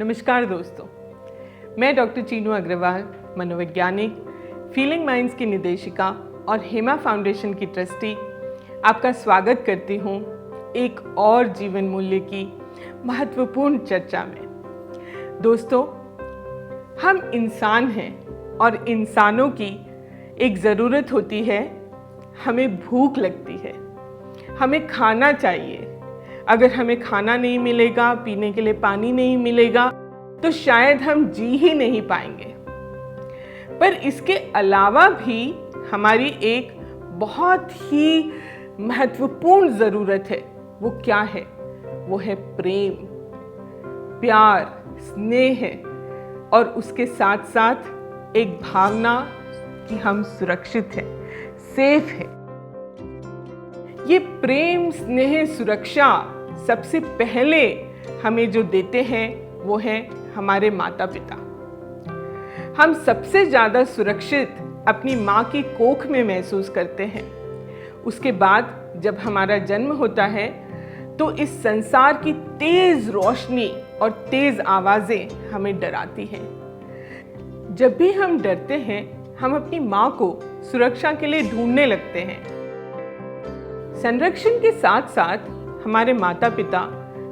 नमस्कार दोस्तों, मैं डॉक्टर चीनू अग्रवाल, मनोवैज्ञानिक, फीलिंग माइंड्स की निदेशिका और हेमा फाउंडेशन की ट्रस्टी आपका स्वागत करती हूँ एक और जीवन मूल्य की महत्वपूर्ण चर्चा में। दोस्तों, हम इंसान हैं और इंसानों की एक ज़रूरत होती है, हमें भूख लगती है, हमें खाना चाहिए। अगर हमें खाना नहीं मिलेगा, पीने के लिए पानी नहीं मिलेगा, तो शायद हम जी ही नहीं पाएंगे। पर इसके अलावा भी हमारी एक बहुत ही महत्वपूर्ण ज़रूरत है। वो क्या है? वो है प्रेम, प्यार, स्नेह और उसके साथ साथ एक भावना कि हम सुरक्षित हैं, सेफ हैं। ये प्रेम, स्नेह, सुरक्षा सबसे पहले हमें जो देते हैं वो है हमारे माता पिता। हम सबसे ज़्यादा सुरक्षित अपनी माँ की कोख में महसूस करते हैं। उसके बाद जब हमारा जन्म होता है तो इस संसार की तेज रोशनी और तेज आवाज़ें हमें डराती हैं। जब भी हम डरते हैं, हम अपनी माँ को सुरक्षा के लिए ढूंढने लगते हैं। संरक्षण के साथ साथ हमारे माता पिता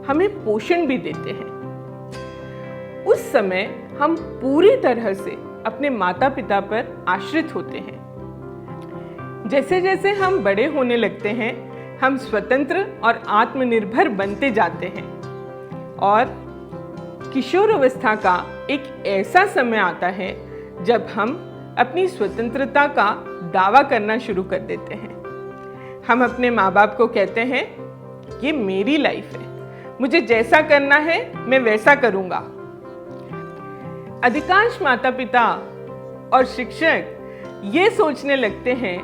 हमें पोषण भी देते हैं। उस समय हम पूरी तरह से अपने माता पिता पर आश्रित होते हैं। जैसे जैसे हम बड़े होने लगते हैं, हम स्वतंत्र और आत्मनिर्भर बनते जाते हैं और किशोर अवस्था का एक ऐसा समय आता है जब हम अपनी स्वतंत्रता का दावा करना शुरू कर देते हैं। हम अपने माँ बाप को कहते हैं, ये मेरी लाइफ है, मुझे जैसा करना है मैं वैसा करूंगा। अधिकांश माता पिता और शिक्षक ये सोचने लगते हैं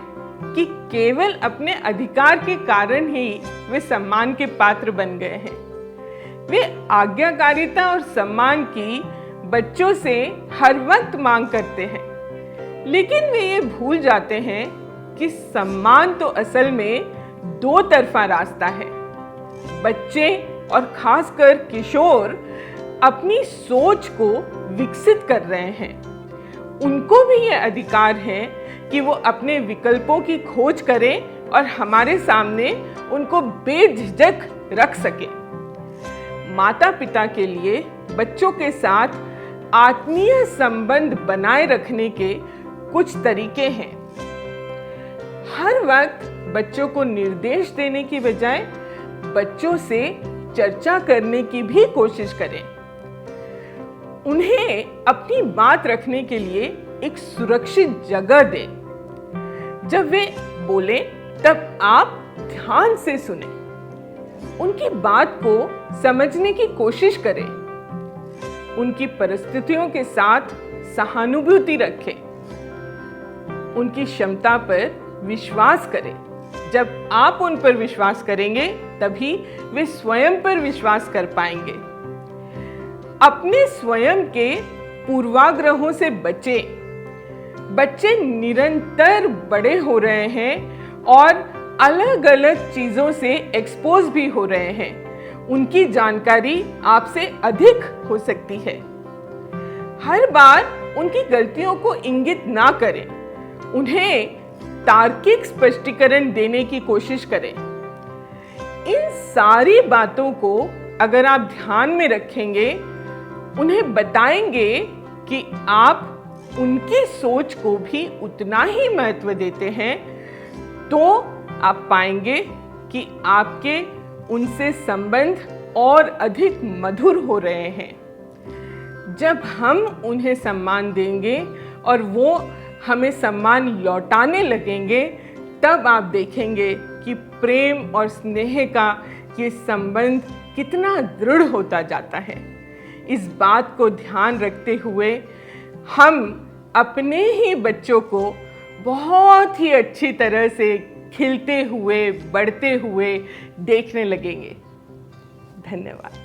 कि केवल अपने अधिकार के कारण ही वे सम्मान के पात्र बन गए हैं। वे आज्ञाकारिता और सम्मान की बच्चों से हर वक्त मांग करते हैं, लेकिन वे ये भूल जाते हैं कि सम्मान तो असल में दो तरफा रास्ता है। बच्चे और खासकर किशोर अपनी सोच को विकसित कर रहे हैं। उनको भी ये अधिकार है कि वो अपने विकल्पों की खोज करें और हमारे सामने उनको बेझिझक रख सके। माता पिता के लिए बच्चों के साथ आत्मीय संबंध बनाए रखने के कुछ तरीके हैं। हर वक्त बच्चों को निर्देश देने की बजाय बच्चों से चर्चा करने की भी कोशिश करें। उन्हें अपनी बात रखने के लिए एक सुरक्षित जगह दें। जब वे बोले तब आप ध्यान से सुने, उनकी बात को समझने की कोशिश करें, उनकी परिस्थितियों के साथ सहानुभूति रखें, उनकी क्षमता पर विश्वास करें। जब आप उन पर विश्वास करेंगे तभी वे स्वयं पर विश्वास कर पाएंगे। अपने स्वयं के पूर्वाग्रहों से बचें। बच्चे निरंतर बड़े हो रहे हैं और अलग अलग चीजों से एक्सपोज भी हो रहे हैं। उनकी जानकारी आपसे अधिक हो सकती है। हर बार उनकी गलतियों को इंगित ना करें, उन्हें तार्किक स्पष्टीकरण देने की कोशिश करें। इन सारी बातों को अगर आप ध्यान में रखेंगे, उन्हें बताएंगे कि आप उनकी सोच को भी उतना ही महत्व देते हैं, तो आप पाएंगे कि आपके उनसे संबंध और अधिक मधुर हो रहे हैं। जब हम उन्हें सम्मान देंगे और वो हमें सम्मान लौटाने लगेंगे, तब आप देखेंगे कि प्रेम और स्नेह का ये संबंध कितना दृढ़ होता जाता है। इस बात को ध्यान रखते हुए हम अपने ही बच्चों को बहुत ही अच्छी तरह से खिलते हुए, बढ़ते हुए देखने लगेंगे। धन्यवाद।